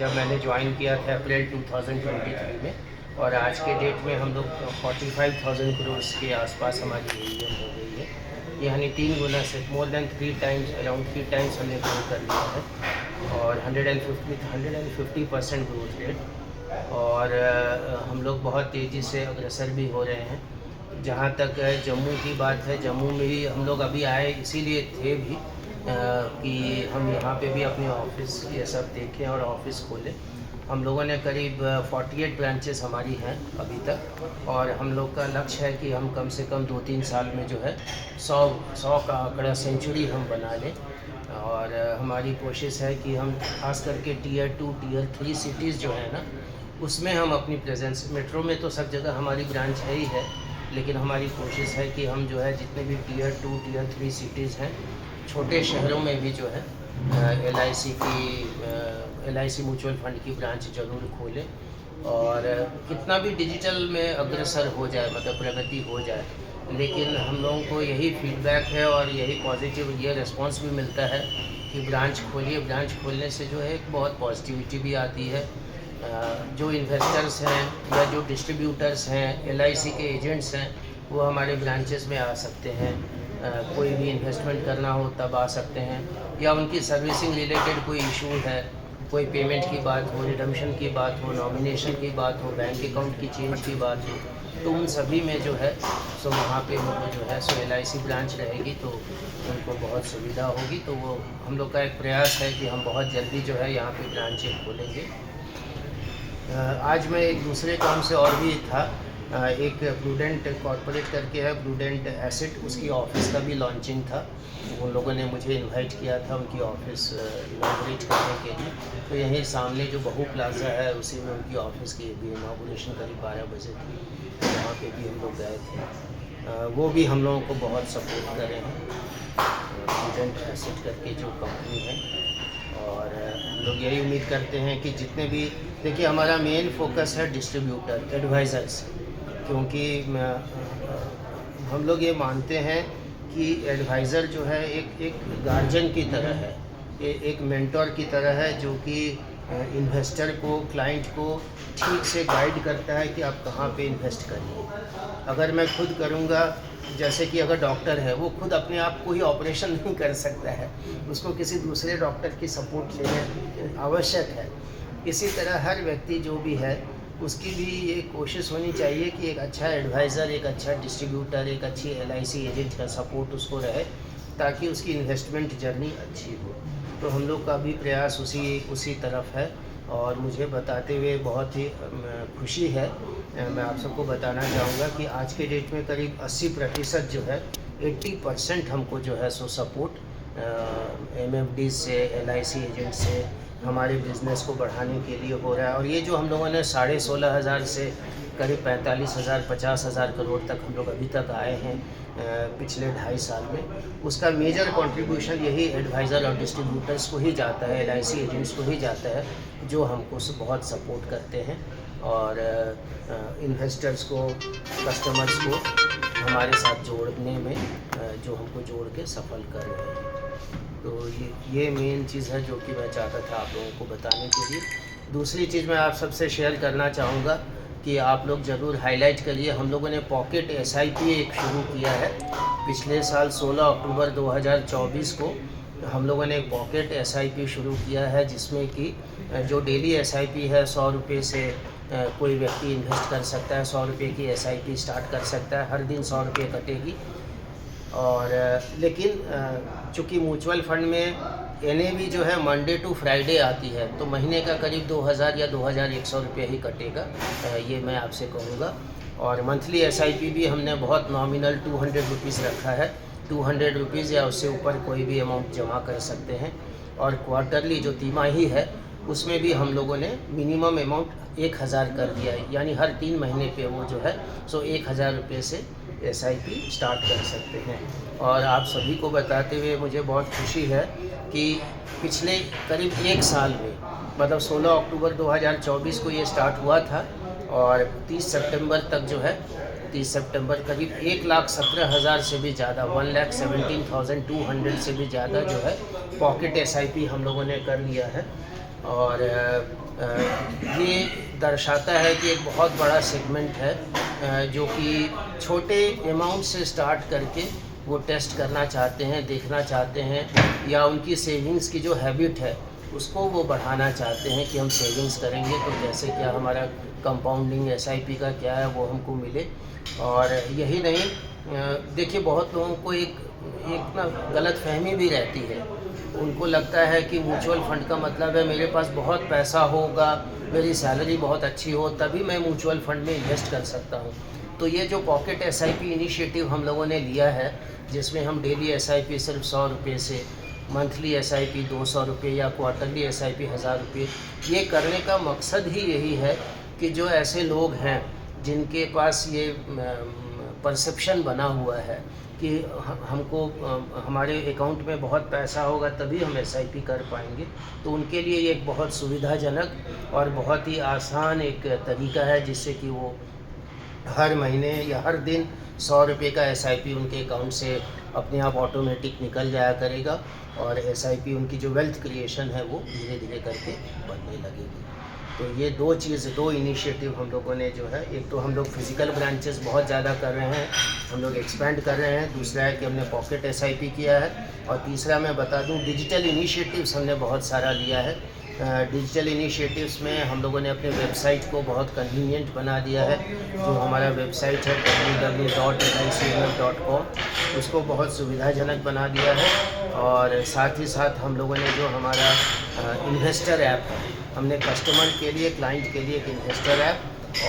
जब मैंने ज्वाइन किया था अप्रैल 2023 में, और आज के डेट में हम लोग 45,000 करोड़ के आसपास हमारी AUM हो गई है। यानी 3 गुना से more than 3 times, around 3 times हमने ग्रो कर लिया है, और 150% ग्रोथ रेट। और हम लोग बहुत तेज़ी से अग्रसर भी हो रहे हैं। जहाँ तक जम्मू की बात है, जम्मू में ही हम लोग अभी आए इसीलिए थे भी कि हम यहाँ पे भी अपने ऑफिस ये सब देखें और ऑफिस खोलें। हम लोगों ने करीब 48 ब्रांचेस हमारी हैं अभी तक, और हम लोग का लक्ष्य है कि हम कम से कम 2-3 साल में जो है 100 का आंकड़ा सेंचुरी हम बना लें। और हमारी कोशिश है कि हम खास करके Tier 2, Tier 3 सिटीज़ जो है ना, उसमें हम अपनी प्रेजेंस, मेट्रो में तो सब जगह हमारी ब्रांच है ही है, लेकिन हमारी कोशिश है कि हम जो है जितने भी Tier 2, Tier 3 सिटीज़ हैं, छोटे शहरों में भी जो है LIC म्यूचुअल फंड की ब्रांच ज़रूर खोलें। और कितना भी डिजिटल में अग्रसर हो जाए, मतलब प्रगति हो जाए, लेकिन हम लोगों को यही फीडबैक है और यही पॉजिटिव ये रिस्पांस भी मिलता है कि ब्रांच खोलिए। ब्रांच खोलने से जो है एक बहुत पॉजिटिविटी भी आती है। जो इन्वेस्टर्स हैं या जो डिस्ट्रीब्यूटर्स हैं, LIC के एजेंट्स हैं, वो हमारे ब्रांचेस में आ सकते हैं। कोई भी इन्वेस्टमेंट करना हो तब आ सकते हैं, या उनकी सर्विसिंग रिलेटेड कोई इशू है, कोई पेमेंट की बात हो, रिडम्पशन की बात हो, नॉमिनेशन की बात हो, बैंक अकाउंट की चेंज की बात हो, तो उन सभी में जो है सो वहाँ पे उनको जो है सो LIC ब्रांच रहेगी तो उनको बहुत सुविधा होगी। तो वो हम लोग का एक प्रयास है कि हम बहुत जल्दी जो है यहाँ पे ब्रांचें खोलेंगे। आज मैं एक दूसरे काम से और भी था, एक प्रूडेंट कॉर्पोरेट करके है, प्रूडेंट एसेट, उसकी ऑफिस का भी लॉन्चिंग था। उन लोगों ने मुझे इनवाइट किया था उनकी ऑफिस इनाग्रेट करने के लिए। तो यहीं सामने जो बहू प्लाजा है उसी में उनकी ऑफिस की भी इनाग्रेशन करीब 12 बजे थी, वहाँ पे भी हम लोग गए थे। वो भी हम लोगों को बहुत सपोर्ट कर रहे हैं, प्रूडेंट एसेट करके जो कंपनी है। और हम लोग यही उम्मीद करते हैं कि जितने भी, देखिए हमारा मेन फोकस है डिस्ट्रीब्यूटर, एडवाइज़र्स, क्योंकि हम लोग ये मानते हैं कि एडवाइज़र जो है एक गार्जियन की तरह है, एक मेंटोर की तरह है, जो कि इन्वेस्टर को, क्लाइंट को ठीक से गाइड करता है कि आप कहाँ पे इन्वेस्ट करिए। अगर मैं खुद करूँगा, जैसे कि अगर डॉक्टर है वो खुद अपने आप को ही ऑपरेशन नहीं कर सकता है, उसको किसी दूसरे डॉक्टर की सपोर्ट लेना आवश्यक है। इसी तरह हर व्यक्ति जो भी है उसकी भी ये कोशिश होनी चाहिए कि एक अच्छा एडवाइज़र, एक अच्छा डिस्ट्रीब्यूटर, एक अच्छी LIC एजेंट का सपोर्ट उसको रहे, ताकि उसकी इन्वेस्टमेंट जर्नी अच्छी हो। तो हम लोग का भी प्रयास उसी तरफ है, और मुझे बताते हुए बहुत ही खुशी है। मैं आप सबको बताना चाहूँगा कि आज के डेट में करीब 80% जो है, 80% हमको जो है सो सपोर्ट MFD से, LIC एजेंट से हमारे बिज़नेस को बढ़ाने के लिए हो रहा है। और ये जो हम लोगों ने 16,500 से करीब 45,000, 50,000 करोड़ तक हम लोग अभी तक आए हैं पिछले 2.5 साल में, उसका मेजर कंट्रीब्यूशन यही एडवाइज़र और डिस्ट्रीब्यूटर्स को ही जाता है, LIC एजेंट्स को ही जाता है, जो हमको बहुत सपोर्ट करते हैं और इन्वेस्टर्स को, कस्टमर्स को हमारे साथ जोड़ने में जो हमको जोड़ के सफल कर रहे हैं। तो ये मेन चीज़ है जो कि मैं चाहता था आप लोगों को बताने के लिए। दूसरी चीज़ मैं आप सबसे शेयर करना चाहूँगा कि आप लोग ज़रूर हाईलाइट करिए, हम लोगों ने पॉकेट SIP एक शुरू किया है। पिछले साल 16 अक्टूबर 2024 को हम लोगों ने एक पॉकेट SIP शुरू किया है, जिसमें कि जो डेली SIP है 100 रुपये से कोई व्यक्ति इन्वेस्ट कर सकता है, 100 रुपये की SIP स्टार्ट कर सकता है, हर दिन 100 रुपये कटेगी। और लेकिन चूँकि म्यूचुअल फंड में NAV जो है मंडे टू फ्राइडे आती है, तो महीने का करीब 2,000 या 2,100 रुपये ही कटेगा, ये मैं आपसे कहूँगा। और मंथली SIP भी हमने बहुत नॉमिनल 200 रुपीज़ रखा है, 200 रुपीज़ या उससे ऊपर कोई भी अमाउंट जमा कर सकते हैं। और क्वार्टरली जो तिमाही है उसमें भी हम लोगों ने मिनिमम अमाउंट 1,000 कर दिया है, यानी हर 3 महीने पे वो जो है सो 1,000 रुपये से SIP स्टार्ट कर सकते हैं। और आप सभी को बताते हुए मुझे बहुत खुशी है कि पिछले करीब 1 साल में, मतलब 16 अक्टूबर 2024 को ये स्टार्ट हुआ था, और 30 सितंबर तक जो है, 30 सितंबर करीब 1,17,000 से भी ज़्यादा, 1,17,200 से भी ज़्यादा जो है पॉकेट SIP हम लोगों ने कर लिया है। और ये दर्शाता है कि एक बहुत बड़ा सेगमेंट है जो कि छोटे अमाउंट से स्टार्ट करके वो टेस्ट करना चाहते हैं, देखना चाहते हैं, या उनकी सेविंग्स की जो हैबिट है उसको वो बढ़ाना चाहते हैं कि हम सेविंग्स करेंगे तो कैसे क्या हमारा कंपाउंडिंग एसआईपी का क्या है वो हमको मिले। और यही नहीं, देखिए बहुत लोगों को एक ना गलतफहमी भी रहती है। उनको लगता है कि म्यूचुअल फंड का मतलब है मेरे पास बहुत पैसा होगा, मेरी सैलरी बहुत अच्छी हो तभी मैं म्यूचुअल फंड में इन्वेस्ट कर सकता हूँ। तो ये जो पॉकेट एसआईपी इनिशिएटिव हम लोगों ने लिया है, जिसमें हम डेली एसआईपी सिर्फ 100 रुपये से, मंथली एसआईपी 200 रुपये या क्वार्टरली एसआईपी 1000 रुपये, ये करने का मकसद ही यही है कि जो ऐसे लोग हैं जिनके पास ये परसेप्शन बना हुआ है कि हमको हमारे अकाउंट में बहुत पैसा होगा तभी हम एसआईपी कर पाएंगे, तो उनके लिए ये एक बहुत सुविधाजनक और बहुत ही आसान एक तरीका है जिससे कि वो हर महीने या हर दिन 100 रुपये का एसआईपी उनके अकाउंट से अपने आप ऑटोमेटिक निकल जाया करेगा और एसआईपी उनकी जो वेल्थ क्रिएशन है वो धीरे धीरे करके बनने लगेगी। तो ये दो इनिशिएटिव हम लोगों ने जो है, एक तो हम लोग फिज़िकल ब्रांचेस बहुत ज़्यादा कर रहे हैं, हम लोग एक्सपेंड कर रहे हैं, दूसरा है कि हमने पॉकेट एसआईपी किया है, और तीसरा मैं बता दूं डिजिटल इनिशिएटिव्स हमने बहुत सारा लिया है। डिजिटल इनिशिएटिव्स में हम लोगों ने अपने वेबसाइट को बहुत कन्वीनियंट बना दिया है। जो हमारा वेबसाइट है www.licmf.com, उसको बहुत सुविधाजनक बना दिया है। और साथ ही साथ हम लोगों ने जो हमारा इन्वेस्टर ऐप है, हमने कस्टमर के लिए, क्लाइंट के लिए एक इन्वेस्टर ऐप,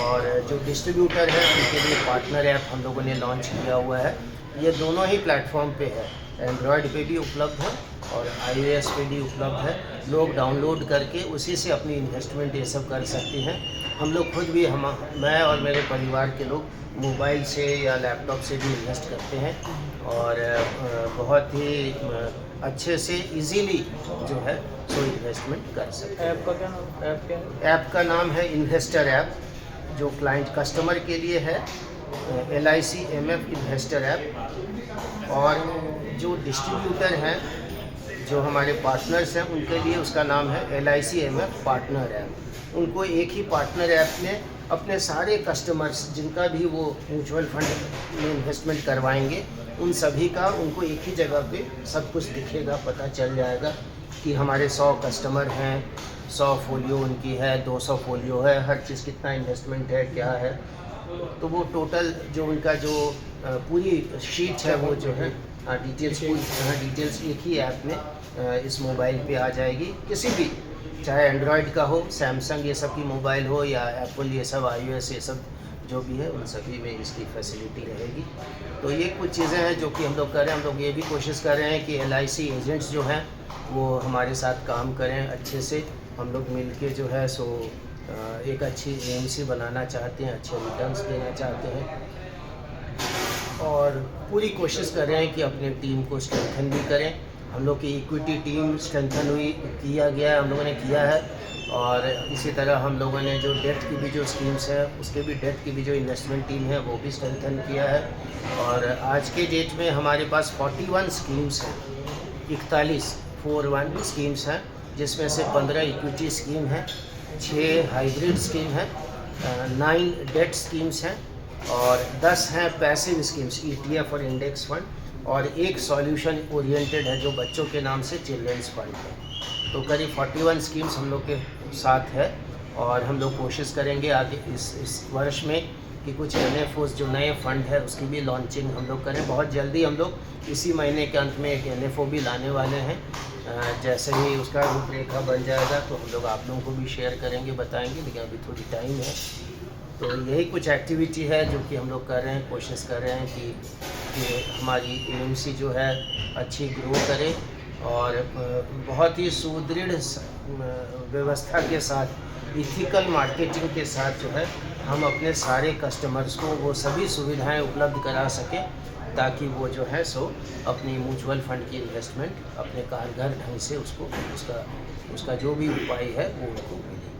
और जो डिस्ट्रीब्यूटर है उनके लिए पार्टनर ऐप हम लोगों ने लॉन्च किया हुआ है। ये दोनों ही प्लेटफॉर्म पे है, एंड्रॉयड पे भी उपलब्ध है और iOS पे भी उपलब्ध है। लोग डाउनलोड करके उसी से अपनी इन्वेस्टमेंट ये सब कर सकते हैं। हम लोग खुद भी, मैं और मेरे परिवार के लोग मोबाइल से या लैपटॉप से भी इन्वेस्ट करते हैं और बहुत ही अच्छे से इजीली जो है सो इन्वेस्टमेंट कर सकते हैं। ऐप का क्या नाम, ऐप का नाम है इन्वेस्टर ऐप, जो क्लाइंट कस्टमर के लिए है LICMF इन्वेस्टर ऐप, और जो डिस्ट्रीब्यूटर हैं, जो हमारे पार्टनर्स हैं, उनके लिए उसका नाम है LICMF पार्टनर ऐप। उनको एक ही पार्टनर ऐप में अपने सारे कस्टमर्स जिनका भी वो म्यूचुअल फंड में इन्वेस्टमेंट करवाएंगे, उन सभी का उनको एक ही जगह पे सब कुछ दिखेगा, पता चल जाएगा कि हमारे 100 कस्टमर हैं, 100 फोलियो उनकी है, 200 फोलियो है, हर चीज़ कितना इन्वेस्टमेंट है, क्या है। तो वो टोटल जो उनका जो पूरी शीट है वो जो है डिटेल्स डिटेल्स एक ही ऐप में इस मोबाइल पे आ जाएगी। किसी भी, चाहे एंड्रॉयड का हो, सैमसंग ये सब की मोबाइल हो, या एप्पल ये सब, iOS ये सब जो भी है, उन सभी में इसकी फैसिलिटी रहेगी। तो ये कुछ चीज़ें हैं जो कि हम लोग कर रहे हैं। हम लोग ये भी कोशिश कर रहे हैं कि LIC एजेंट्स जो हैं वो हमारे साथ काम करें अच्छे से। हम लोग मिल के जो है सो एक अच्छी AMC बनाना चाहते हैं, अच्छे रिटर्न्स देना चाहते हैं, और पूरी कोशिश कर रहे हैं कि अपने टीम को स्ट्रेंथन भी करें। हम लोग की इक्विटी टीम स्ट्रेंथन किया गया है, हम लोगों ने किया है, और इसी तरह हम लोगों ने जो डेट की भी जो स्कीम्स है, उसके भी डेट की भी जो इन्वेस्टमेंट टीम है वो भी स्ट्रेंथन किया है। और आज के डेट में हमारे पास 41 स्कीम्स हैं, 41 स्कीम्स हैं, जिसमें से 15 इक्विटी स्कीम है, 6 हाइब्रिड स्कीम है, 9 डेट स्कीम्स हैं, और 10 हैं पैसिव स्कीम्स, ETF और इंडेक्स फंड, और एक सॉल्यूशन ओरिएंटेड है जो बच्चों के नाम से चिल्ड्रंस फंड है। तो करीब 41 स्कीम्स हम लोग के साथ है, और हम लोग कोशिश करेंगे आगे इस वर्ष में कि कुछ NFOs जो नए फंड है उसकी भी लॉन्चिंग हम लोग करें। बहुत जल्दी हम लोग इसी महीने के अंत में एक NFO भी लाने वाले हैं। जैसे ही उसका रूपरेखा बन जाएगा तो हम लोग आप लोगों को भी शेयर करेंगे, बताएंगे, लेकिन अभी थोड़ी टाइम है। तो यही कुछ एक्टिविटी है जो कि हम लोग कर रहे हैं, कोशिश कर रहे हैं कि हमारी AMC जो है अच्छी ग्रो करे, और बहुत ही सुदृढ़ व्यवस्था के साथ, इथिकल मार्केटिंग के साथ जो है हम अपने सारे कस्टमर्स को वो सभी सुविधाएं उपलब्ध करा सकें, ताकि वो जो है सो अपनी म्यूचुअल फंड की इन्वेस्टमेंट अपने कारगर ढंग से उसका जो भी उपाय है वो उनको मिले।